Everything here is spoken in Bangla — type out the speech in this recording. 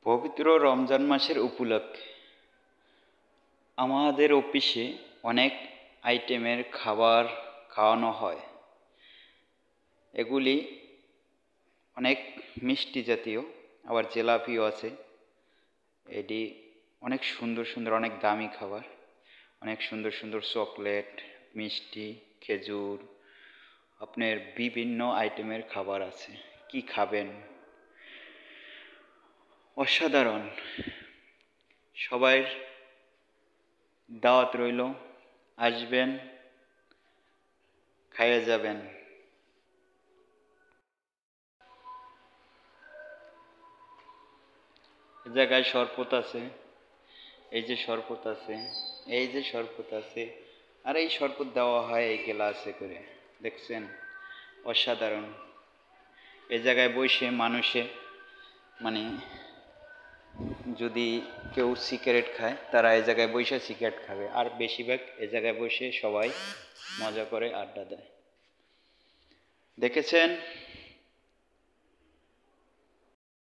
পবিত্র রমজান মাসের উপলক্ষে আমাদের অফিসে অনেক আইটেমের খাবার খাওয়ানো হয়। এগুলি অনেক মিষ্টি জাতীয়, আবার জিলাপিও আছে। এটি অনেক সুন্দর সুন্দর, অনেক দামি খাবার। অনেক সুন্দর সুন্দর চকলেট, মিষ্টি, খেজুর, আপনার বিভিন্ন আইটেমের খাবার আছে। কি খাবেন? অসাধারণ। সবাই দাওয়াত রইল, আসবেন, খাইয়ে যাবেন। এ জায়গায় শরবত আছে, এই যে শরবত আছে, এই যে শরবত আছে, আর এই শরবত দেওয়া হয় এই গ্লাসে করে, দেখছেন? অসাধারণ। এ জায়গায় বসে মানুষে যদি কেউ সিগারেট খায়, তারা এই জায়গায় বসে সিগারেট খাবে, আর বেশিরভাগ এ জায়গায় বসে সবাই মজা করে আড্ডা দেয়। দেখেছেন?